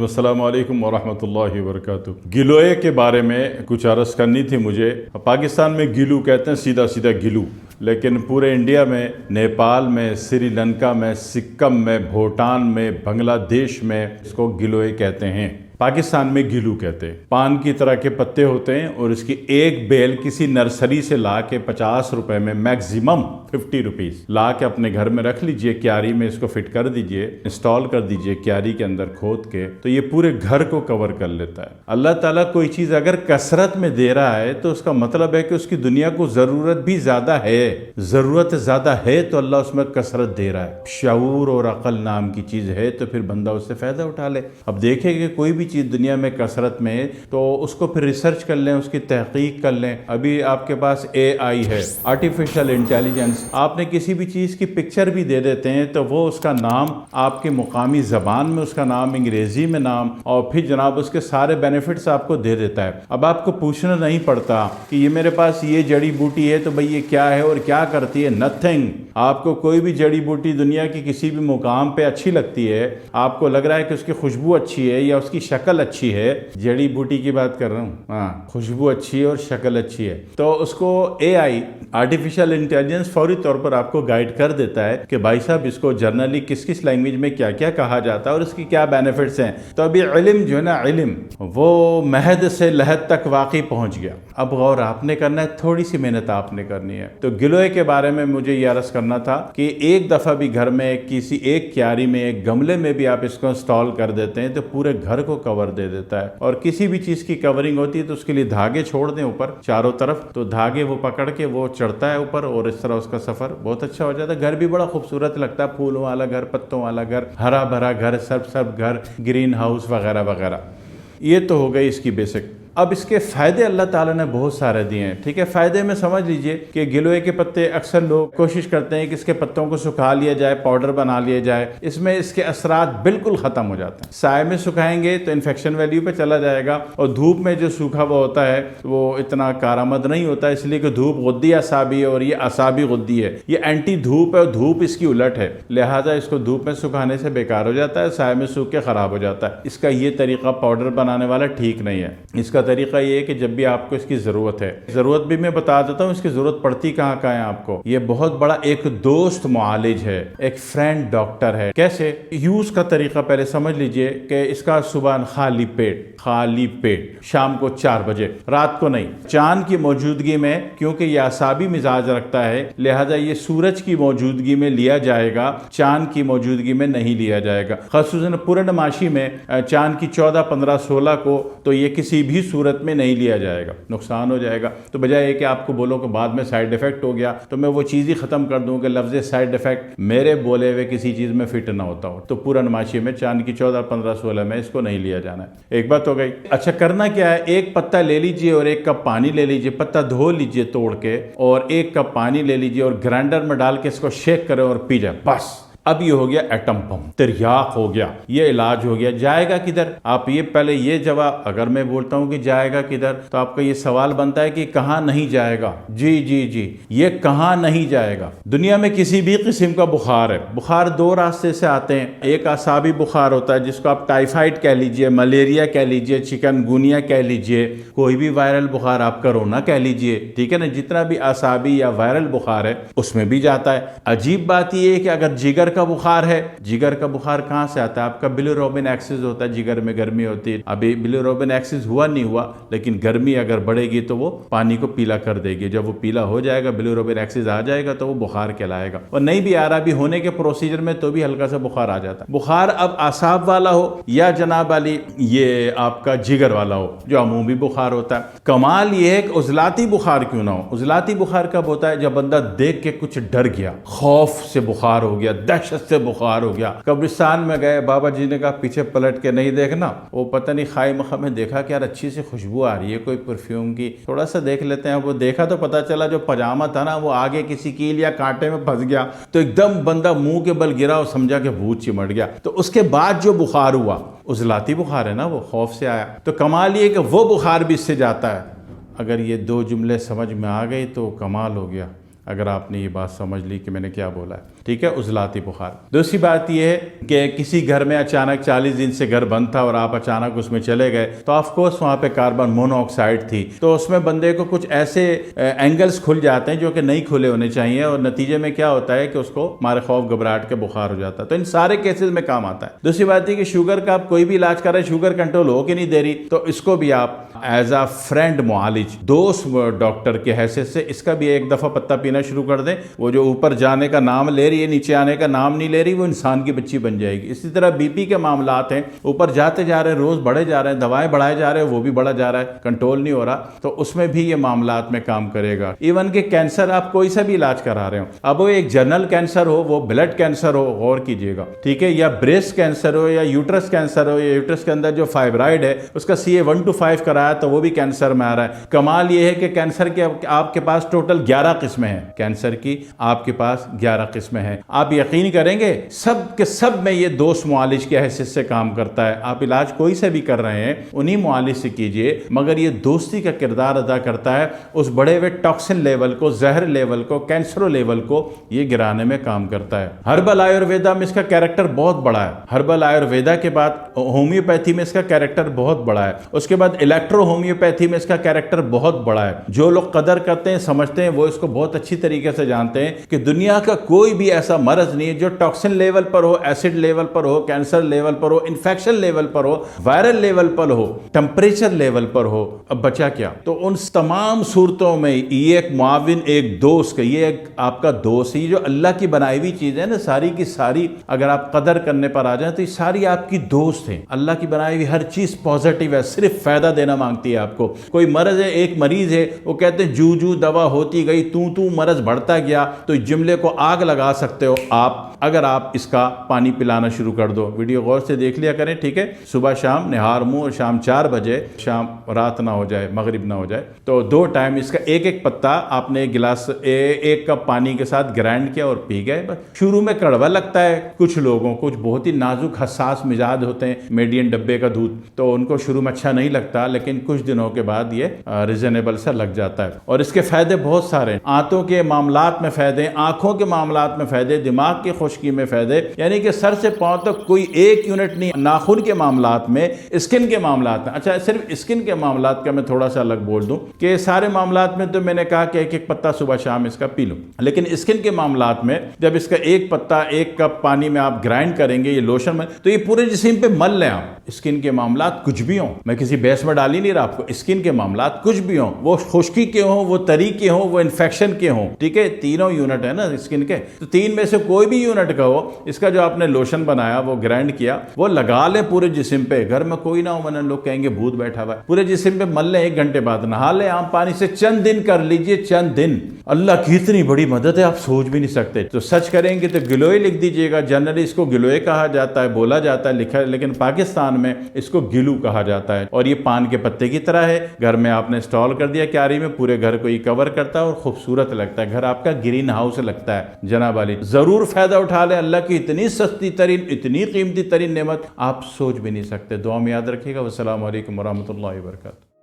अस्सलाम वालेकुम वरहमतुल्लाहि वबरकातुहू। गिलोय के बारे में कुछ अर्ज़ करनी थी मुझे। पाकिस्तान में गिलू कहते हैं, सीधा सीधा गिलू, लेकिन पूरे इंडिया में, नेपाल में, श्रीलंका में, सिक्किम में, भूटान में, बांग्लादेश में इसको गिलोय कहते हैं। पाकिस्तान में गिलू कहते हैं। पान की तरह के पत्ते होते हैं और इसकी एक बेल किसी नर्सरी से ला के 50 रुपए में, मैक्सिमम 50 रुपीज़ ला के अपने घर में रख लीजिए। क्यारी में इसको फिट कर दीजिए, इंस्टॉल कर दीजिए क्यारी के अंदर खोद के, तो ये पूरे घर को कवर कर लेता है। अल्लाह ताला कोई चीज़ अगर कसरत में दे रहा है तो उसका मतलब है कि उसकी दुनिया को ज़रूरत भी ज़्यादा है। ज़रूरत ज़्यादा है तो अल्लाह उसमें कसरत दे रहा है। शऊर और अकल नाम की चीज़ है तो फिर बंदा उससे फ़ायदा उठा ले। अब देखें कि कोई भी चीज़ दुनिया में कसरत में है तो उसको फिर रिसर्च कर लें, उसकी तहकीक कर लें। अभी आपके पास AI है, आर्टिफिशियल इंटेलिजेंस। आपने किसी भी चीज़ की पिक्चर भी दे देते हैं तो वो उसका नाम आपके मुकामी ज़बान में, उसका नाम अंग्रेज़ी में नाम, और फिर जनाब उसके सारे बेनिफिट्स आपको दे देता है। अब आपको पूछना नहीं पड़ता कि ये मेरे पास ये जड़ी बूटी है तो भाई ये क्या है और क्या करती है। नथिंग। आपको कोई भी जड़ी बूटी दुनिया की किसी भी मुकाम पे अच्छी लगती है, आपको लग रहा है कि उसकी खुशबू अच्छी है या उसकी शक्ल अच्छी है, जड़ी बूटी की बात कर रहा हूँ, हाँ, खुशबू अच्छी है और शक्ल अच्छी है, तो उसको AI आर्टिफिशियल इंटेलिजेंस फौरी तौर पर आपको गाइड कर देता है कि भाई साहब इसको जर्नली किस किस लैंग्वेज में क्या क्या कहा जाता है और इसकी क्या बेनिफिट्स हैं। तो अभी इल्म जो है ना, इल्म वो महद से लहद तक वाकई पहुंच गया। अब गौर आपने करना है, थोड़ी सी मेहनत आपने करनी है। तो गिलोय के बारे में मुझे ये अर्ज करना था कि एक दफ़ा भी घर में किसी एक क्यारी में, एक गमले में भी आप इसको इंस्टॉल कर देते हैं तो पूरे घर को कवर दे देता है। और किसी भी चीज़ की कवरिंग होती है तो उसके लिए धागे छोड़ दें ऊपर चारों तरफ, तो धागे वो पकड़ के वो चढ़ता है ऊपर और इस तरह उसका सफ़र बहुत अच्छा हो जाता है। घर भी बड़ा खूबसूरत लगता है, फूलों वाला घर, पत्तों वाला घर, हरा भरा घर, सब घर, ग्रीन हाउस वगैरह वगैरह। ये तो हो गई इसकी बेसिक। अब इसके फ़ायदे अल्लाह ताला ने बहुत सारे दिए हैं। ठीक है, फ़ायदे में समझ लीजिए कि गिलोय के पत्ते, अक्सर लोग कोशिश करते हैं कि इसके पत्तों को सुखा लिया जाए, पाउडर बना लिया जाए। इसमें इसके असरात बिल्कुल ख़त्म हो जाते हैं। साए में सुखाएंगे तो इन्फेक्शन वैल्यू पे चला जाएगा, और धूप में जो सूखा हुआ होता है वो इतना कारामद नहीं होता, इसलिए कि धूप गुद्दी असाबी है और ये असाबी गुद्दी है, ये एंटी धूप है और धूप इसकी उलट है, लिहाजा इसको धूप में सुखाने से बेकार हो जाता है, साए में सूख के ख़राब हो जाता है। इसका ये तरीका पाउडर बनाने वाला ठीक नहीं है। इसका तरीका ये है कि जब भी आपको इसकी ज़रूरत है, ज़रूरत भी मैं बता देता हूँ इसकी ज़रूरत पड़ती कहाँ है आपको। ये बहुत बड़ा एक दोस्त मुआलिज है, एक फ्रेंड डॉक्टर है। कैसे यूज़ का तरीका पहले समझ लीजिए कि इसका सुबह खाली पेट, शाम को 4 बजे, रात को नहीं, चांद की मौजूदगी में, क्योंकि ये असाबी मिजाज रखता है लिहाजा ये सूरज की मौजूदगी में लिया जाएगा, चांद की मौजूदगी में नहीं लिया जाएगा। ख़ासतौन पूर्णमासी में चांद की 14, 15, 16 को तो ये किसी भी सूरत में नहीं लिया जाएगा, नुकसान हो जाएगा। तो बजाय कि आपको बोलो कि बाद में साइड इफेक्ट हो गया तो मैं वो चीज़ ही ख़त्म कर दूं कि लफ्ज़ साइड इफेक्ट मेरे बोले हुए किसी चीज़ में फिट ना होता हो, तो पूर्णमासी में चांद की 14, 15, 16 में इसको नहीं लिया जाना है। एक बात हो गई। अच्छा, करना क्या है, एक पत्ता ले लीजिए और 1 कप पानी ले लीजिए, पत्ता धो लीजिए तोड़ के, और 1 कप पानी ले लीजिए और ग्राइंडर में डाल के इसको शेक करें और पी जाए, बस। अब ये हो गया एटम पम्प, तिरयाक हो गया, ये इलाज हो गया। जाएगा किधर? आप ये पहले ये जवाब, अगर मैं बोलता हूँ कि जाएगा किधर तो आपका ये सवाल बनता है कि कहाँ नहीं जाएगा। जी, ये कहाँ नहीं जाएगा। दुनिया में किसी भी किस्म का बुखार है, बुखार 2 रास्ते से आते हैं। एक असाबी बुखार होता है जिसको आप टाइफाइड कह लीजिए, मलेरिया कह लीजिए, चिकनगुनिया कह लीजिए, कोई भी वायरल बुखार, आप कोरोना कह लीजिए, ठीक है ना, जितना भी असाबी या वायरल बुखार है उसमें भी जाता है। अजीब बात यह है कि अगर जिगर का बुखार है, जिगर का बुखार कहां से आता है? आपका बिलिरुबिन एक्सिस होता है, जिगर में गर्मी होती है। अभी बिलिरुबिन एक्सिस हुआ नहीं हुआ, लेकिन गर्मी अगर बढ़ेगी तो वो पानी को पीला कर देगी। जब वो पीला हो जाएगा, बिलिरुबिन एक्सिस आ जाएगा तो वो बुखार कहलाएगा। और नहीं भी आ रहा भी होने के प्रोसीजर में तो भी हल्का सा बुखार आ जाता है। बुखार अब आसाब वाला हो या जनाब वाली ये आपका जिगर वाला हो, जो अमूमी बुखार होता है। कमाल ये है कि उजलाती बुखार क्यों ना हो। उजलाती बुखार कब होता है? जब बंदा देख के कुछ डर गया, खौफ से बुखार हो गया, दहशत से बुखार हो गया। कब्रिस्तान में गए, बाबा जी ने कहा पीछे पलट के नहीं देखना, वो पता नहीं खाई मखा में देखा कि यार अच्छी सी खुशबू आ रही है कोई परफ्यूम की, थोड़ा सा देख लेते हैं। वो देखा तो पता चला जो पजामा था ना वो आगे किसी कील या कांटे में फंस गया, तो एकदम बंदा मुंह के बल गिरा और समझा कि भूत चिमट गया। तो उसके बाद जो बुखार हुआ, उजलाती बुखार है ना, वो खौफ से आया। तो कमाल ये कि वो बुखार भी इससे जाता है। अगर ये 2 जुमले समझ में आ गए तो कमाल हो गया, अगर आपने ये बात समझ ली कि मैंने क्या बोला है। ठीक है, उजलाती बुखार। दूसरी बात यह है कि किसी घर में अचानक 40 दिन से घर बंद था और आप अचानक उसमें चले गए, तो ऑफकोर्स वहाँ पे कार्बन मोनोऑक्साइड थी, तो उसमें बंदे को कुछ ऐसे एंगल्स खुल जाते हैं जो कि नहीं खुले होने चाहिए, और नतीजे में क्या होता है कि उसको मारे खौफ घबराहट के बुखार हो जाता है। तो इन सारे केसेस में काम आता है। दूसरी बात है कि शुगर का आप कोई भी इलाज कर रहे हैं, शुगर कंट्रोल हो कि नहीं दे रही, तो इसको भी आप एज अ फ्रेंड मुआलिज, दोस्त डॉक्टर के हैसियत से इसका भी एक दफा पत्ता पीना शुरू कर दें। वो जो ऊपर जाने का नाम ले रही है, नीचे आने का नाम नहीं ले रही, वो इंसान की बच्ची बन जाएगी। इसी तरह बीपी के मामलात हैं, ऊपर जाते जा रहे हैं, रोज बढ़े जा रहे हैं, दवाएं बढ़ाए जा रहे हैं, वो भी बढ़ा जा रहा है, कंट्रोल नहीं हो रहा, तो उसमें भी ये मामलात में काम करेगा। इवन के कैंसर, आप कोई सा भी इलाज करा रहे हो, अब वो एक जनरल कैंसर हो, वो ब्लड कैंसर हो, गौर कीजिएगा, ठीक है, या ब्रेस्ट कैंसर हो, या यूट्रस कैंसर हो, या यूट्रस के अंदर जो फाइब्राइड है उसका CA 1 to 5 कराया तो वो भी कैंसर में आ रहा है। कमाल ये है कि कैंसर के आपके पास टोटल 11 किस्में हैं, कैंसर की आपके पास 11 किस्में हैं। आप यकीन करेंगे सब के सब में ये दोस्त मुआलिज के हैसियत से काम करता है। आप इलाज कोई से भी कर रहे हैं उन्हीं मुआलिज से कीजिए, मगर ये दोस्ती का किरदार अदा करता है, उस बड़े हुए टॉक्सिन लेवल को, जहर लेवल को, कैंसरो लेवल को ये गिराने में काम करता है। हर्बल आयुर्वेदा में इसका कैरेक्टर बहुत बड़ा है। हर्बल आयुर्वेदा के बाद होम्योपैथी में इसका कैरेक्टर बहुत बड़ा है, उसके बाद इलेक्ट्रो होम्योपैथी में इसका कैरेक्टर बहुत बड़ा है। जो लोग कदर करते हैं, समझते हैं, वो इसको बहुत अच्छी तरीके से जानते हैं कि दुनिया का कोई भी ऐसा मर्ज नहीं है जो टॉक्सिन लेवल पर हो, एसिड लेवल पर हो, कैंसर लेवल पर हो, इन्फेक्शन लेवल पर हो, वायरल लेवल पर हो, टेम्परेचर लेवल पर हो। अब बचा क्या? तो उन तमाम सूरतों में ये एक मुआविन, एक दोस्त, ये एक आपका दोस्त, ये जो अल्लाह की बनाई हुई चीज है ना, सारी की सारी अगर आप कदर करने पर आ जाए तो ये सारी आपकी दोस्त हैं। अल्लाह की बनाई हुई हर चीज पॉजिटिव है, सिर्फ फायदा देना मांगती है आपको। कोई मर्ज है, एक मरीज है, वो कहते हैं जू जू दवा होती गई, तू मर्ज बढ़ता गया, तो इस जुमले को आग लगा सकते हो आप अगर आप इसका पानी पिलाना शुरू कर दो। वीडियो गौर से देख लिया करें, ठीक है, सुबह शाम निहार मुंह, और शाम 4 बजे, शाम रात ना हो जाए, मगरिब ना हो जाए, तो 2 टाइम इसका एक एक पत्ता आपने एक गिलास एक कप पानी के साथ ग्राइंड किया और पी गए। बस शुरू में कड़वा लगता है कुछ लोगों, कुछ बहुत ही नाजुक हसास मिजाज होते हैं, मीडियम डब्बे का दूध, तो उनको शुरू में अच्छा नहीं लगता, लेकिन कुछ दिनों के बाद ये रिजनेबल सा लग जाता है। और इसके फायदे बहुत सारे हैं। आंतों के मामलात में फायदे, आंखों के मामलात में फायदे, दिमाग की खुश्की में फायदे, यानी कि सर से पांव तक कोई एक यूनिट नहीं। नाखून के मामलात में, स्किन के मामलात में, अच्छा सिर्फ स्किन के मामलात का मैं थोड़ा सा अलग बोल दूं कि सारे मामलात में तो मैंने कहा कि एक एक पत्ता सुबह शाम इसका पी लो, लेकिन स्किन के मामलात में जब इसका एक पत्ता 1 कप पानी में आप ग्राइंड करेंगे, ये लोशन में, तो ये पूरे जिस्म पे मल लें आप। स्किन के मामलात कुछ भी हो, मैं किसी बहस में डाल ही नहीं रहा आपको, स्किन के मामलात कुछ भी हो, वो खुश्की के हो, वो तरी के हो, वो इन्फेक्शन के हो, ठीक है, तीनों यूनिट है ना स्किन के, तो 3 में से कोई भी यूनिट का हो, इसका जो आपने लोशन बनाया, वो ग्राइंड किया, वो लगा ले पूरे जिस्म पे। घर में कोई ना हो, वरना लोग कहेंगे भूत बैठा हुआ है, पूरे जिस्म पे मल ले, 1 घंटे बाद नहा ले आम पानी से, चंद दिन कर लीजिए, चंद दिन। अल्लाह की इतनी बड़ी मदद है, आप सोच भी नहीं सकते। तो सच करेंगे तो गिलोय लिख दीजिएगा। जनरली इसको गिलोय कहा जाता है, बोला जाता है, लिखा है, लेकिन पाकिस्तान में इसको गिलू कहा जाता है। और ये पान के पत्ते की तरह है, घर में आपने इंस्टॉल कर दिया क्यारी में, पूरे घर को ये कवर करता है और खूबसूरत लगता है, घर आपका ग्रीन हाउस लगता है। जनाब वाली जरूर फायदा उठा ले, अल्लाह की इतनी सस्ती तरीन, इतनी कीमती तरीन नेमत आप सोच भी नहीं सकते। दुआ में याद रखिएगा। वस्सलामु अलैकुम वरहमतुल्लाहि वबरकातुहू।